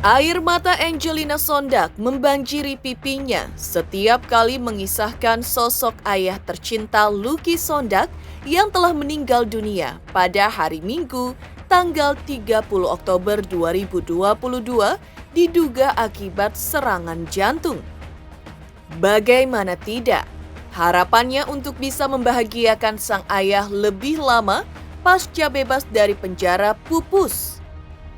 Air mata Angelina Sondak membanjiri pipinya setiap kali mengisahkan sosok ayah tercinta Lucky Sondak yang telah meninggal dunia pada hari Minggu, tanggal 30 Oktober 2022, diduga akibat serangan jantung. Bagaimana tidak, harapannya untuk bisa membahagiakan sang ayah lebih lama pasca bebas dari penjara pupus.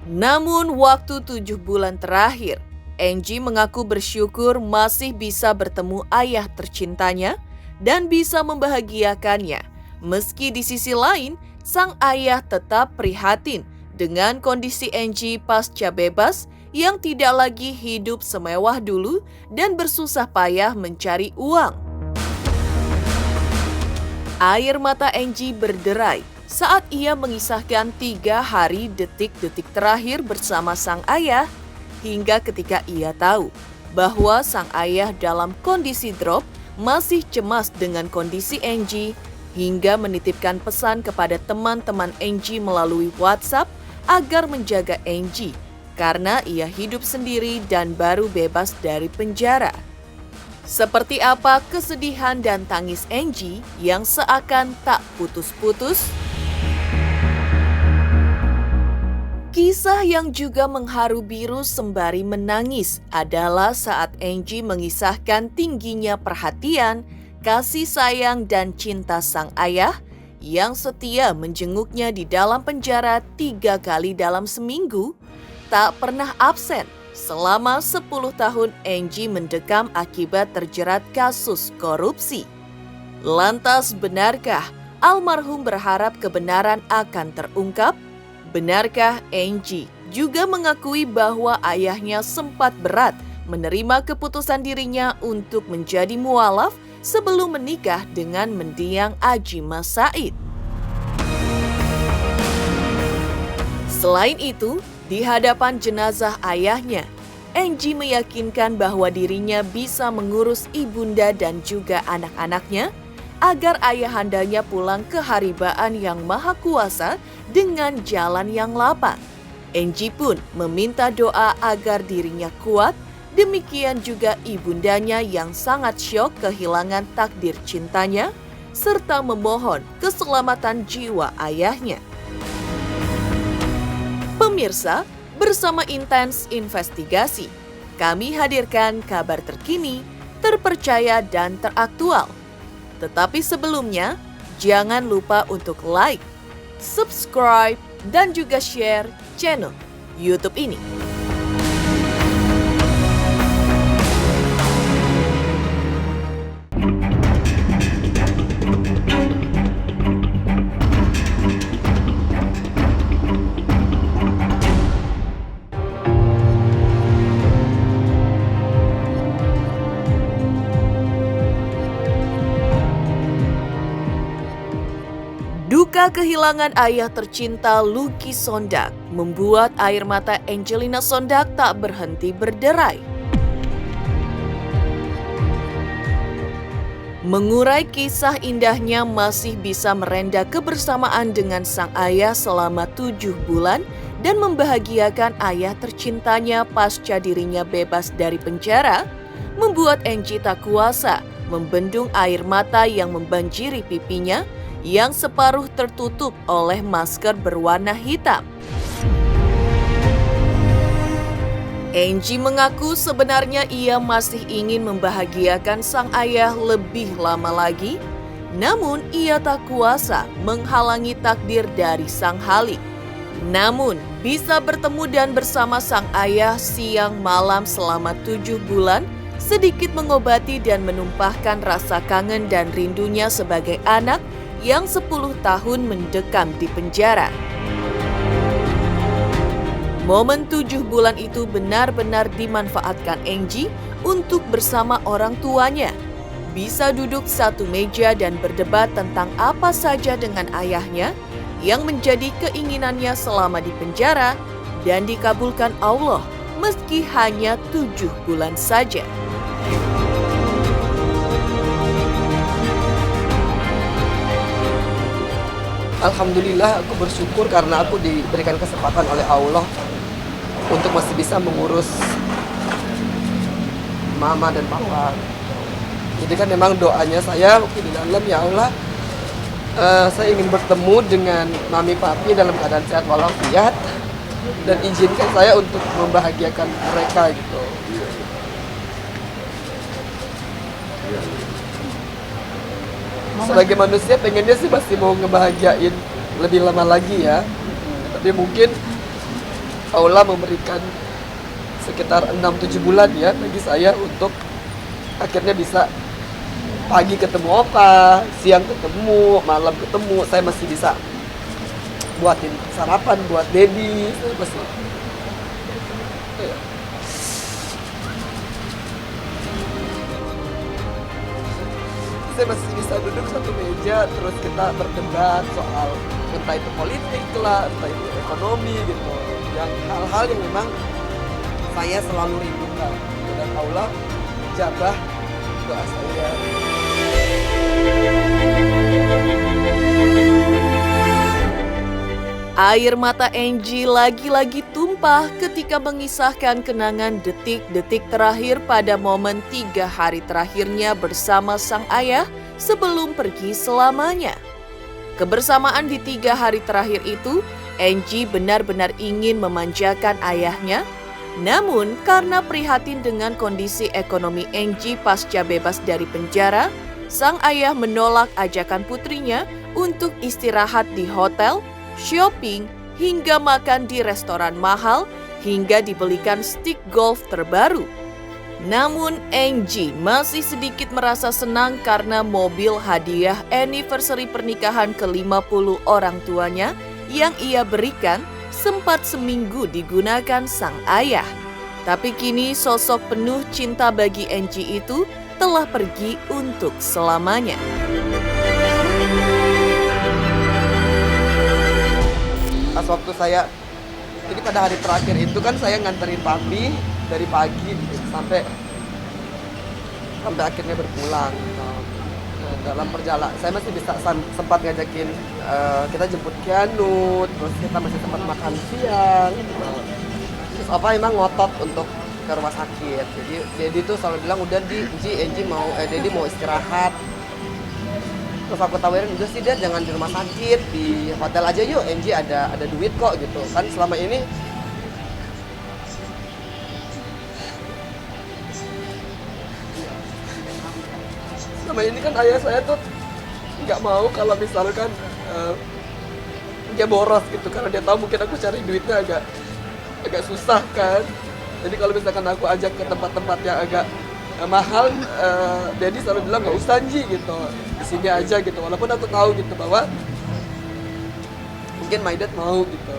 Namun waktu 7 bulan terakhir, Angie mengaku bersyukur masih bisa bertemu ayah tercintanya dan bisa membahagiakannya. Meski di sisi lain, sang ayah tetap prihatin dengan kondisi Angie pasca bebas yang tidak lagi hidup semewah dulu dan bersusah payah mencari uang. Air mata Angie berderai saat ia mengisahkan 3 hari detik-detik terakhir bersama sang ayah, hingga ketika ia tahu bahwa sang ayah dalam kondisi drop masih cemas dengan kondisi Angie, hingga menitipkan pesan kepada teman-teman Angie melalui WhatsApp agar menjaga Angie karena ia hidup sendiri dan baru bebas dari penjara. Seperti apa kesedihan dan tangis Angie yang seakan tak putus-putus? Kisah yang juga mengharu biru sembari menangis adalah saat Angie mengisahkan tingginya perhatian, kasih sayang dan cinta sang ayah yang setia menjenguknya di dalam penjara 3 kali dalam seminggu, tak pernah absen selama 10 tahun Angie mendekam akibat terjerat kasus korupsi. Lantas benarkah almarhum berharap kebenaran akan terungkap? Benarkah Angie juga mengakui bahwa ayahnya sempat berat menerima keputusan dirinya untuk menjadi mualaf sebelum menikah dengan mendiang Adjie Massaid? Selain itu, di hadapan jenazah ayahnya, Angie meyakinkan bahwa dirinya bisa mengurus ibunda dan juga anak-anaknya agar ayahandanya pulang ke haribaan yang maha kuasa dengan jalan yang lapang. Angie pun meminta doa agar dirinya kuat, demikian juga ibundanya yang sangat syok kehilangan takdir cintanya, serta memohon keselamatan jiwa ayahnya. Pemirsa, bersama Intens Investigasi, kami hadirkan kabar terkini, terpercaya dan teraktual. Tetapi sebelumnya, jangan lupa untuk like, subscribe, dan juga share channel YouTube ini. Duka kehilangan ayah tercinta Lucky Sondak membuat air mata Angelina Sondak tak berhenti berderai. Mengurai kisah indahnya masih bisa merenda kebersamaan dengan sang ayah selama 7 bulan dan membahagiakan ayah tercintanya pasca dirinya bebas dari penjara, membuat Angie tak kuasa membendung air mata yang membanjiri pipinya yang separuh tertutup oleh masker berwarna hitam. Angie mengaku sebenarnya ia masih ingin membahagiakan sang ayah lebih lama lagi, namun ia tak kuasa menghalangi takdir dari sang Khalik. Namun, bisa bertemu dan bersama sang ayah siang malam selama 7 bulan, sedikit mengobati dan menumpahkan rasa kangen dan rindunya sebagai anak yang 10 tahun mendekam di penjara. Momen 7 bulan itu benar-benar dimanfaatkan Angie untuk bersama orang tuanya. Bisa duduk satu meja dan berdebat tentang apa saja dengan ayahnya yang menjadi keinginannya selama di penjara dan dikabulkan Allah meski hanya 7 bulan saja. Alhamdulillah aku bersyukur karena aku diberikan kesempatan oleh Allah untuk masih bisa mengurus mama dan papa. Jadi kan memang doanya saya waktu di dalam, ya Allah, saya ingin bertemu dengan mami papi dalam keadaan sehat walafiat dan izinkan saya untuk membahagiakan mereka gitu. Sebagai manusia pengennya sih masih mau ngebahagiain lebih lama lagi ya. Tapi mungkin Allah memberikan sekitar 6-7 bulan ya bagi saya untuk akhirnya bisa pagi ketemu opa, siang ketemu, malam ketemu. Saya masih bisa buatin sarapan buat Dedi. Saya masih bisa duduk satu meja terus kita berdebat soal entah itu politik lah, entah itu ekonomi gitu. Yang hal-hal yang memang saya selalu rindukan. Dan Allah jabah doa saya. Air mata Angie lagi-lagi tumpah ketika mengisahkan kenangan detik-detik terakhir pada momen 3 hari terakhirnya bersama sang ayah sebelum pergi selamanya. Kebersamaan di 3 hari terakhir itu, Angie benar-benar ingin memanjakan ayahnya. Namun, karena prihatin dengan kondisi ekonomi Angie pasca bebas dari penjara, sang ayah menolak ajakan putrinya untuk istirahat di hotel, shopping, hingga makan di restoran mahal, hingga dibelikan stick golf terbaru. Namun Angie masih sedikit merasa senang karena mobil hadiah anniversary pernikahan ke-50 orang tuanya yang ia berikan sempat seminggu digunakan sang ayah. Tapi kini sosok penuh cinta bagi Angie itu telah pergi untuk selamanya. Pas waktu saya, jadi pada hari terakhir itu kan saya nganterin papi dari pagi sampai akhirnya berpulang. Dalam perjalanan saya masih bisa sempat ngajakin kita jemput Keanu, terus kita masih sempat makan siang. Terus apa emang ngotot untuk ke rumah sakit. Jadi Dedi tuh selalu bilang udah Angie mau Dedi mau istirahat. Terus aku tawarin udah sih Dad, jangan di rumah sakit, di hotel aja yuk, Angie ada duit kok gitu. Kan selama ini kan ayah saya tuh nggak mau kalau misalkan dia boros gitu, karena dia tahu mungkin aku cari duitnya agak susah kan. Jadi kalau misalkan aku ajak ke tempat-tempat yang agak mahal, Dedi selalu bilang nggak usah Ji gitu, di sini aja gitu. Walaupun aku tahu gitu bahwa mungkin my dad mau gitu.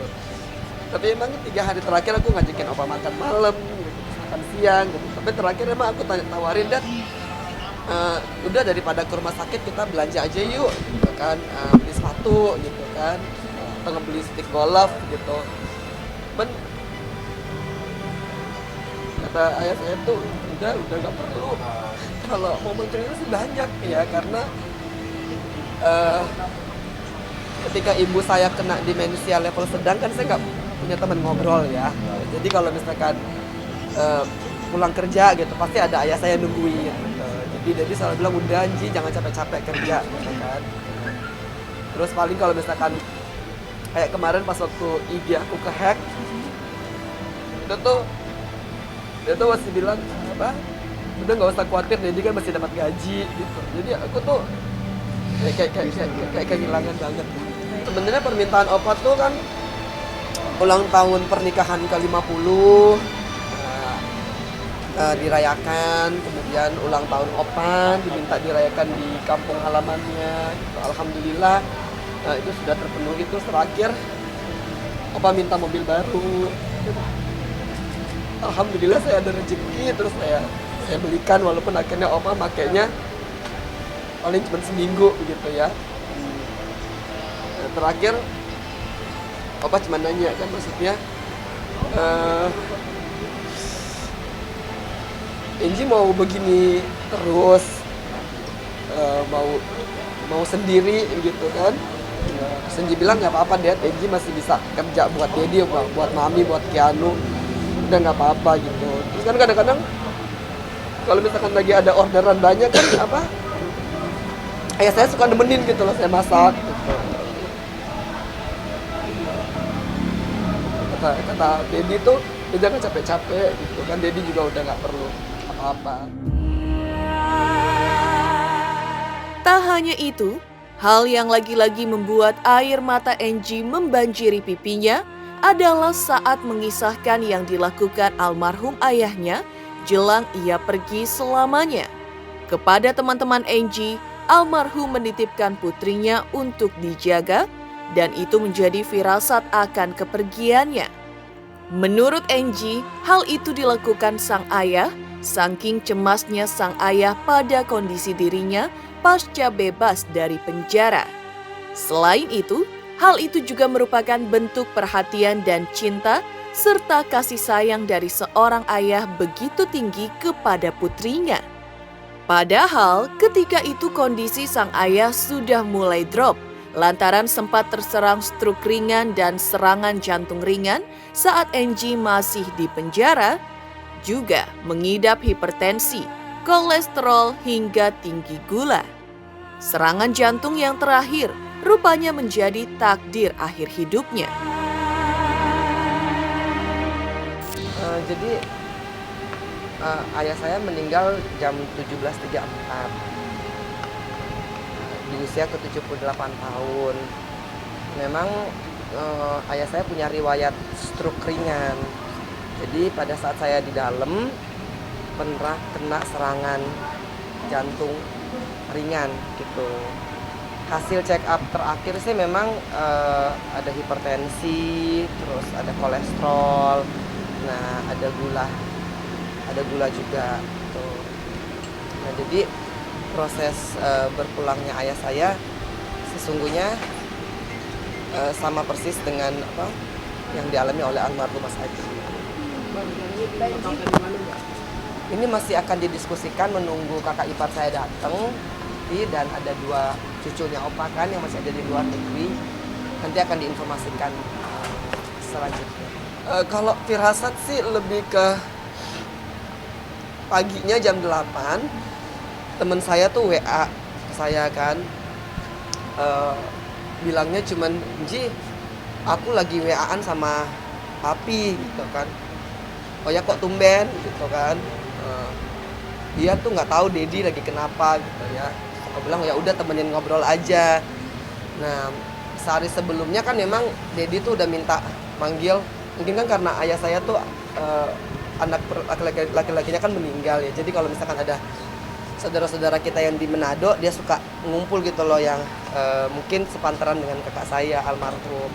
Tapi emang 3 hari terakhir aku ngajakin opa makan malam, gitu, makan siang gitu. Tapi terakhir emang aku tawarin Dad, udah daripada ke rumah sakit kita belanja aja yuk gitu kan, beli sepatu gitu kan, atau beli stick golf gitu. Kata ayah saya tuh udah nggak perlu, kalau mau mencuri sih banyak ya, karena ketika ibu saya kena demensia level sedang kan saya nggak punya teman ngobrol ya. Jadi kalau misalkan pulang kerja gitu pasti ada ayah saya nungguin gitu. Jadi selalu bilang udah Anji jangan capek-capek kerja gitu kan. Terus paling kalau misalkan kayak kemarin pas waktu IG aku kehack, dia tuh masih bilang apa, udah nggak usah khawatir, Dedi kan masih dapat gaji gitu. Jadi aku tuh kayak kehilangan banget. Sebenarnya permintaan opa tuh kan ulang tahun pernikahan ke-50 dirayakan, kemudian ulang tahun opa diminta dirayakan di kampung halamannya gitu. Alhamdulillah itu sudah terpenuhi. Terus terakhir opa minta mobil baru, alhamdulillah saya ada rezeki, terus saya belikan, walaupun akhirnya opa makainya paling cuma seminggu gitu ya. Terakhir opa cuma nanya kan, maksudnya Angie mau begini terus, mau sendiri gitu kan. Terus Angie bilang nggak apa-apa Dad, Angie masih bisa kerja buat Dedi, buat Mami, buat Keanu. udah nggak apa-apa gitu. Terus kan kadang-kadang kalau misalkan lagi ada orderan banyak kan ayah saya suka nemenin gitu loh, saya masak gitu. Kata Dedi tuh dia jangan capek-capek gitu kan, Dedi juga udah nggak perlu apa-apa. Tak hanya itu, hal yang lagi-lagi membuat air mata Angie membanjiri pipinya adalah saat mengisahkan yang dilakukan almarhum ayahnya jelang ia pergi selamanya. Kepada teman-teman Angie, almarhum menitipkan putrinya untuk dijaga dan itu menjadi firasat akan kepergiannya. Menurut Angie, hal itu dilakukan sang ayah saking cemasnya sang ayah pada kondisi dirinya pasca bebas dari penjara. Selain itu, hal itu juga merupakan bentuk perhatian dan cinta serta kasih sayang dari seorang ayah begitu tinggi kepada putrinya. Padahal ketika itu kondisi sang ayah sudah mulai drop lantaran sempat terserang stroke ringan dan serangan jantung ringan saat Angie masih di penjara, juga mengidap hipertensi, kolesterol hingga tinggi gula. Serangan jantung yang terakhir rupanya menjadi takdir akhir hidupnya. Jadi ayah saya meninggal jam 17.34 di usia ke-78 tahun. Memang ayah saya punya riwayat stroke ringan. Jadi pada saat saya di dalam pernah kena serangan jantung ringan gitu. Hasil check up terakhir sih memang ada hipertensi, terus ada kolesterol, nah ada gula juga gitu. Nah jadi proses berpulangnya ayah saya sesungguhnya sama persis dengan apa yang dialami oleh almarhum Mas Aji. Ini masih akan didiskusikan menunggu kakak ipar saya datang dan ada 2 cucunya opa kan yang masih ada di luar negeri, nanti akan diinformasikan selanjutnya. Kalau firasat sih lebih ke paginya jam 8 temen saya tuh WA saya kan, bilangnya cuman, Ji, aku lagi WA-an sama papi gitu kan. Oh ya kok tumben gitu kan. Dia tuh nggak tahu Dedi lagi kenapa gitu ya. Aku bilang ya udah temenin ngobrol aja. Nah sehari sebelumnya kan memang Dedi tuh udah minta manggil, mungkin kan karena ayah saya tuh anak laki-lakinya kan meninggal ya. Jadi kalau misalkan ada saudara-saudara kita yang di Manado, dia suka ngumpul gitu loh yang mungkin sepantaran dengan kakak saya almarhum.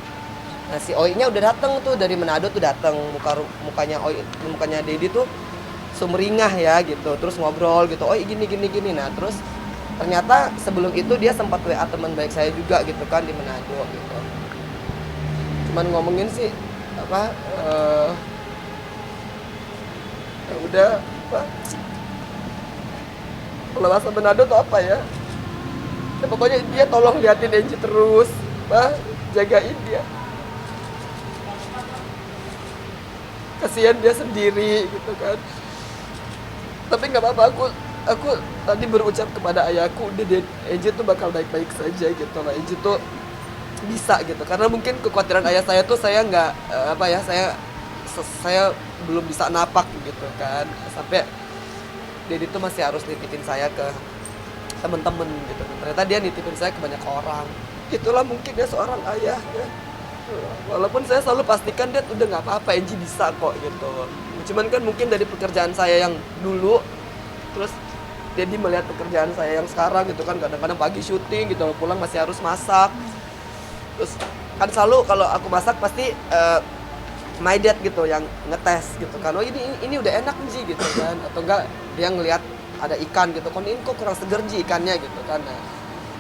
Nah si Oi-nya udah dateng tuh dari Manado tuh dateng, mukanya Dedi tuh sumringah ya gitu, terus ngobrol gitu, Oi gini. Nah terus ternyata sebelum itu dia sempat WA teman baik saya juga gitu kan di Manado gitu. Cuman ngomongin sih apa ya udah apa kalau bahasa Manado tuh apa ya? Ya pokoknya dia tolong liatin Angie terus, jagain dia. Kasihan dia sendiri gitu kan. Tapi nggak apa-apa, aku tadi berucap kepada ayahku, udah Angie tuh bakal baik-baik saja gitu lah. Angie tuh bisa gitu. Karena mungkin kekhawatiran ayah saya tuh saya nggak saya belum bisa napak gitu kan. Sampai Dedi tuh masih harus nitipin saya ke temen-temen gitu. Ternyata dia nitipin saya ke banyak orang. Itulah mungkin dia seorang ayah ya. Walaupun saya selalu pastikan dia udah nggak apa-apa, Angie bisa kok gitu. Cuman kan mungkin dari pekerjaan saya yang dulu, terus Dedi melihat pekerjaan saya yang sekarang gitu kan, kadang-kadang pagi syuting gitu, pulang masih harus masak. Terus kan selalu kalau aku masak pasti my dad gitu yang ngetes gitu kan, oh ini udah enak Ji gitu kan, atau enggak dia ngelihat ada ikan gitu kan, ini kok kurang seger Ji ikannya gitu kan. Nah,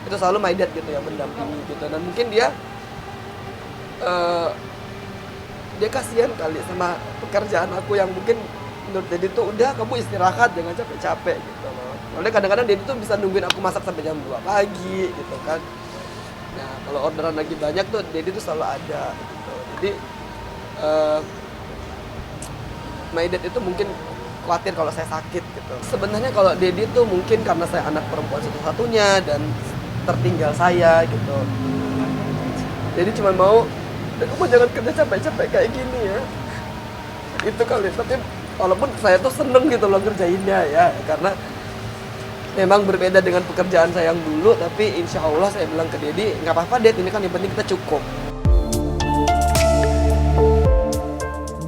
itu selalu my dad gitu yang mendampingi gitu, dan mungkin dia kasihan kali sama pekerjaan aku yang mungkin menurut Dedi tuh udah kamu istirahat jangan capek-capek gitu loh. Soalnya kadang-kadang Dedi tuh bisa nungguin aku masak sampai jam 2 pagi gitu kan. Nah kalau orderan lagi banyak tuh Dedi tuh selalu ada gitu. Jadi my dad itu mungkin khawatir kalau saya sakit gitu. Sebenarnya kalau Dedi tuh mungkin karena saya anak perempuan satu-satunya dan tertinggal saya gitu. Jadi cuma mau, kamu jangan kerja capek-capek kayak gini ya. Itu kali, tapi walaupun saya tuh seneng gitu loh ngerjainnya ya, karena memang berbeda dengan pekerjaan saya yang dulu, tapi insya Allah saya bilang ke Dedi, nggak apa-apa Ded, ini kan yang penting kita cukup.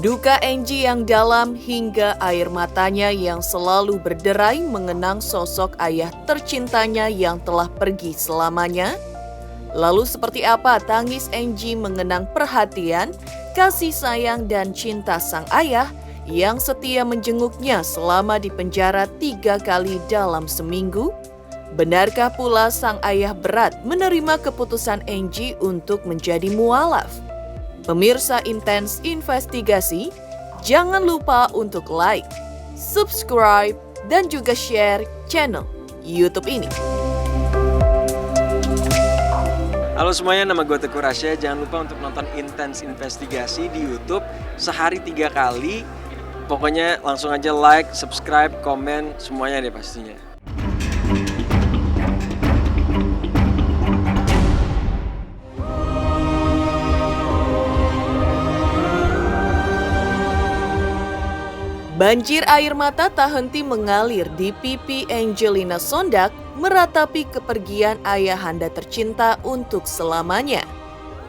Duka Angie yang dalam hingga air matanya yang selalu berderai mengenang sosok ayah tercintanya yang telah pergi selamanya. Lalu seperti apa tangis Angie mengenang perhatian, kasih sayang dan cinta sang ayah yang setia menjenguknya selama di penjara 3 kali dalam seminggu? Benarkah pula sang ayah berat menerima keputusan Angie untuk menjadi mualaf? Pemirsa Intens Investigasi, jangan lupa untuk like, subscribe, dan juga share channel YouTube ini. Halo semuanya, nama gue Teguh Rasya. Jangan lupa untuk nonton Intens Investigasi di YouTube sehari 3 kali. Pokoknya langsung aja like, subscribe, komen, semuanya deh pastinya. Banjir air mata tak henti mengalir di pipi Angelina Sondak meratapi kepergian ayahanda tercinta untuk selamanya.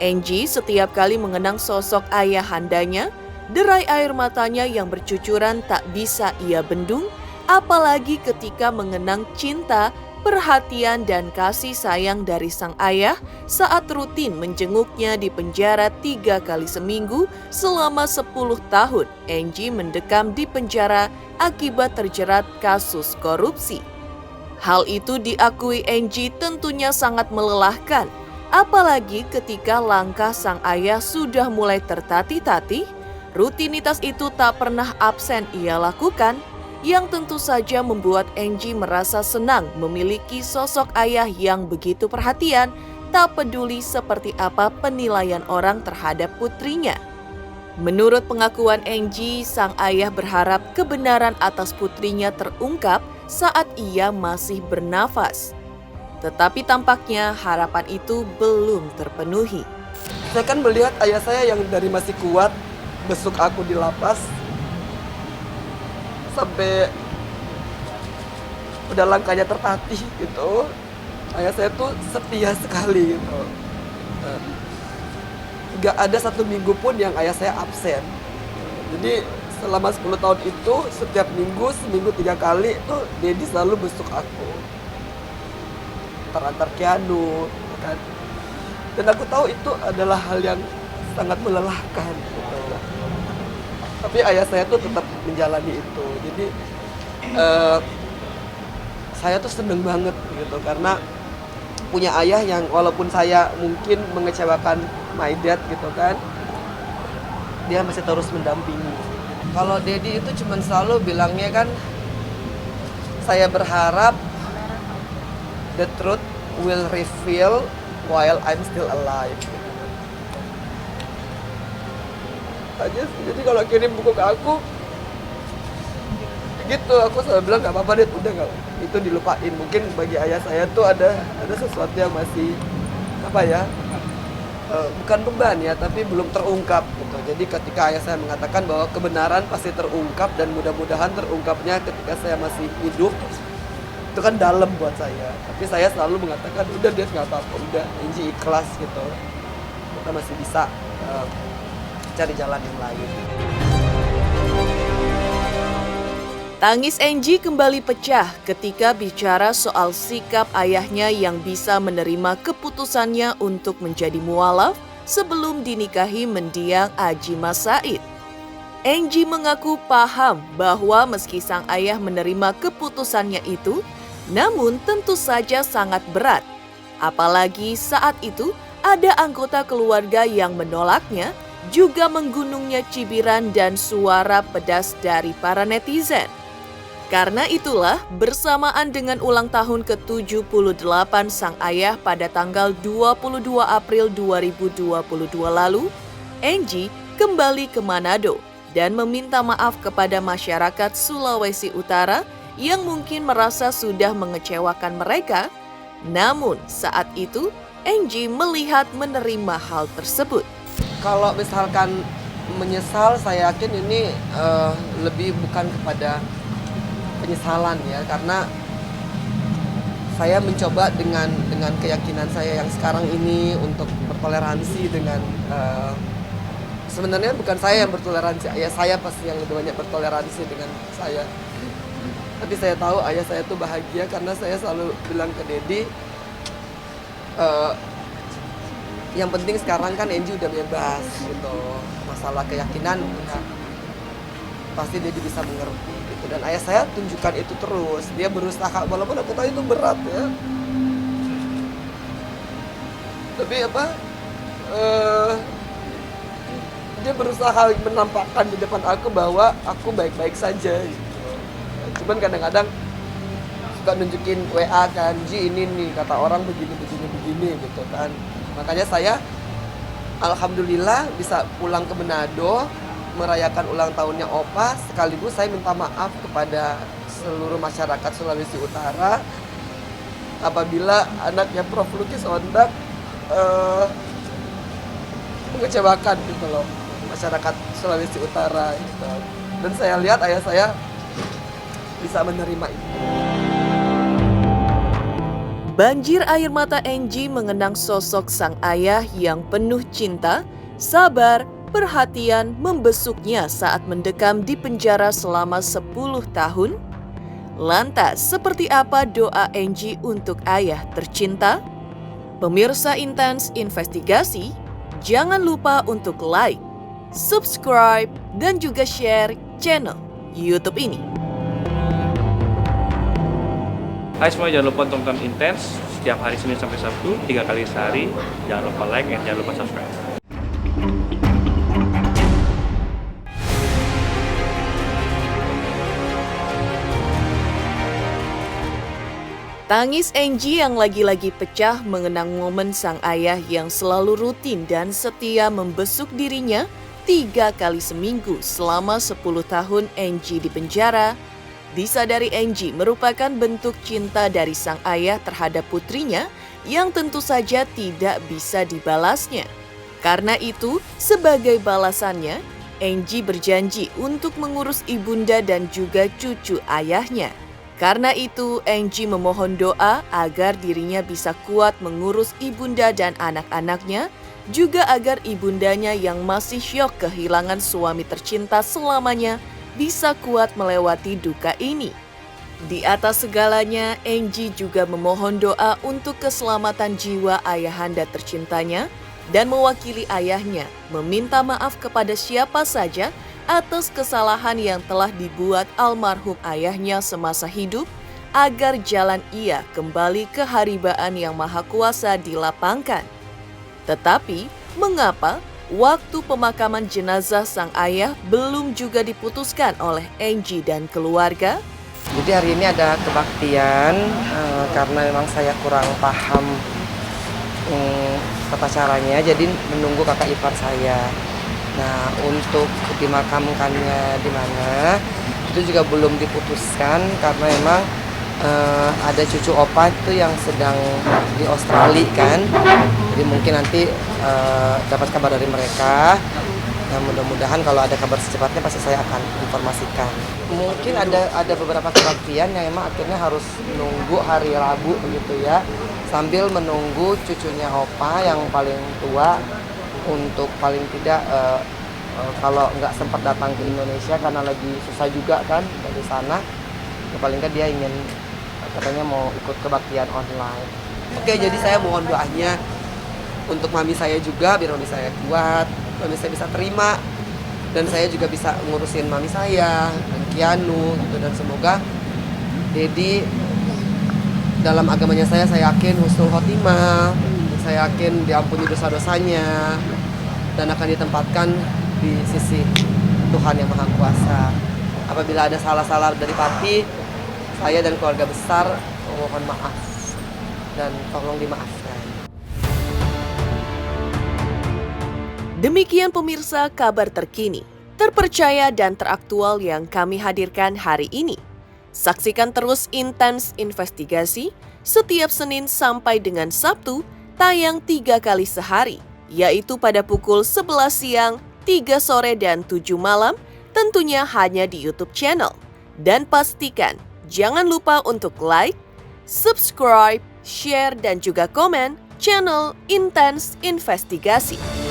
Angie setiap kali mengenang sosok ayahandanya, derai air matanya yang bercucuran tak bisa ia bendung, apalagi ketika mengenang cinta, perhatian dan kasih sayang dari sang ayah saat rutin menjenguknya di penjara 3 kali seminggu selama 10 tahun. Angie mendekam di penjara akibat terjerat kasus korupsi. Hal itu diakui Angie tentunya sangat melelahkan, apalagi ketika langkah sang ayah sudah mulai tertatih-tatih. Rutinitas itu tak pernah absen ia lakukan, yang tentu saja membuat Angie merasa senang memiliki sosok ayah yang begitu perhatian, tak peduli seperti apa penilaian orang terhadap putrinya. Menurut pengakuan Angie, sang ayah berharap kebenaran atas putrinya terungkap saat ia masih bernafas. Tetapi tampaknya harapan itu belum terpenuhi. Saya kan melihat ayah saya yang dari masih kuat, besuk aku di lapas, sampai udah langkahnya tertatih gitu. Ayah saya tuh setia sekali gitu. Gak ada 1 minggu pun yang ayah saya absen. Jadi selama 10 tahun itu setiap minggu, seminggu 3 kali tuh Dedi selalu besuk aku. Antar Kianu kan. Dan aku tahu itu adalah hal yang sangat melelahkan gitu. Tapi ayah saya tuh tetap menjalani itu. Jadi saya tuh seneng banget gitu karena punya ayah yang walaupun saya mungkin mengecewakan my dad gitu kan, dia masih terus mendampingi. Kalau Dedi itu cuman selalu bilangnya kan, saya berharap the truth will reveal while I'm still alive. Aja. Jadi kalau kirim buku ke aku gitu, aku selalu bilang nggak apa-apa deh, udah nggak, itu dilupain. Mungkin bagi ayah saya tuh ada sesuatu yang masih apa ya, bukan beban ya, tapi belum terungkap gitu. Jadi ketika ayah saya mengatakan bahwa kebenaran pasti terungkap dan mudah-mudahan terungkapnya ketika saya masih hidup, itu kan dalam buat saya. Tapi saya selalu mengatakan udah deh nggak apa-apa, udah Angie ikhlas gitu, kita masih bisa cari jalan yang lain. Tangis Angie kembali pecah ketika bicara soal sikap ayahnya yang bisa menerima keputusannya untuk menjadi mualaf sebelum dinikahi mendiang Adjie Said. Angie mengaku paham bahwa meski sang ayah menerima keputusannya itu, namun tentu saja sangat berat. Apalagi saat itu ada anggota keluarga yang menolaknya, juga menggunungnya cibiran dan suara pedas dari para netizen. Karena itulah, bersamaan dengan ulang tahun ke-78 sang ayah pada tanggal 22 April 2022 lalu, Angie kembali ke Manado dan meminta maaf kepada masyarakat Sulawesi Utara yang mungkin merasa sudah mengecewakan mereka. Namun saat itu Angie melihat menerima hal tersebut. Kalau misalkan menyesal, saya yakin ini lebih bukan kepada penyesalan ya, karena saya mencoba dengan keyakinan saya yang sekarang ini untuk bertoleransi dengan sebenarnya bukan saya yang bertoleransi, ayah saya pasti yang lebih banyak bertoleransi dengan saya. Tapi saya tahu ayah saya tuh bahagia karena saya selalu bilang ke Dedi, yang penting sekarang kan Angie udah bebas gitu. Masalah keyakinan ya, pasti Dedi bisa mengerti gitu. Dan ayah saya tunjukkan itu terus. Dia berusaha, walaupun aku tahu itu berat ya. Tapi dia berusaha menampakkan di depan aku bahwa aku baik-baik saja gitu. Cuman kadang-kadang suka nunjukin WA kan, Ji ini nih kata orang begini gitu kan. Makanya saya alhamdulillah bisa pulang ke Manado merayakan ulang tahunnya Opa, sekaligus saya minta maaf kepada seluruh masyarakat Sulawesi Utara apabila anaknya Prof. Lucky Sondak mengecewakan gitu loh masyarakat Sulawesi Utara gitu. Dan saya lihat ayah saya bisa menerima itu. Banjir air mata Angie mengenang sosok sang ayah yang penuh cinta, sabar, perhatian membesuknya saat mendekam di penjara selama 10 tahun. Lantas, seperti apa doa Angie untuk ayah tercinta? Pemirsa Intens Investigasi, jangan lupa untuk like, subscribe, dan juga share channel YouTube ini. Hai semua, jangan lupa tonton Intens setiap hari Senin sampai Sabtu 3 kali sehari. Jangan lupa like dan jangan lupa subscribe. Tangis Angie yang lagi-lagi pecah mengenang momen sang ayah yang selalu rutin dan setia membesuk dirinya 3 kali seminggu selama 10 tahun Angie di penjara. Disadari Angie merupakan bentuk cinta dari sang ayah terhadap putrinya yang tentu saja tidak bisa dibalasnya. Karena itu, sebagai balasannya, Angie berjanji untuk mengurus ibunda dan juga cucu ayahnya. Karena itu, Angie memohon doa agar dirinya bisa kuat mengurus ibunda dan anak-anaknya, juga agar ibundanya yang masih syok kehilangan suami tercinta selamanya bisa kuat melewati duka ini. Di atas segalanya, Angie juga memohon doa untuk keselamatan jiwa ayahanda tercintanya dan mewakili ayahnya meminta maaf kepada siapa saja atas kesalahan yang telah dibuat almarhum ayahnya semasa hidup agar jalan ia kembali ke haribaan yang maha kuasa dilapangkan. Tetapi, mengapa waktu pemakaman jenazah sang ayah belum juga diputuskan oleh Angie dan keluarga? Jadi hari ini ada kebaktian karena memang saya kurang paham tata caranya, jadi menunggu kakak ipar saya. Nah, untuk dimakamkannya di mana itu juga belum diputuskan karena memang ada cucu opa itu yang sedang di Australia kan, jadi mungkin nanti dapat kabar dari mereka. Nah, mudah-mudahan kalau ada kabar secepatnya pasti saya akan informasikan. Mungkin ada beberapa kebaktian yang memang akhirnya harus menunggu hari Rabu begitu ya, sambil menunggu cucunya opa yang paling tua untuk paling tidak kalau nggak sempat datang ke Indonesia karena lagi susah juga kan dari sana, ya paling nggak dia ingin katanya mau ikut kebaktian online. Oke, jadi saya mohon doanya untuk mami saya juga biar mami saya kuat, mami saya bisa terima, dan saya juga bisa ngurusin mami saya dan Kianu gitu. Dan semoga Dedi dalam agamanya saya yakin husnul khotimah, saya yakin diampuni dosa-dosanya dan akan ditempatkan di sisi Tuhan yang Maha Kuasa. Apabila ada salah-salah dari papi, saya dan keluarga besar mohon maaf dan tolong dimaafkan. Demikian pemirsa kabar terkini. terpercaya dan teraktual yang kami hadirkan hari ini. Saksikan terus Intens Investigasi setiap Senin sampai dengan Sabtu, tayang 3 kali sehari, yaitu pada pukul 11 siang, 3 sore, dan 7 malam, tentunya hanya di YouTube channel. Dan pastikan, jangan lupa untuk like, subscribe, share, dan juga komen channel Intens Investigasi.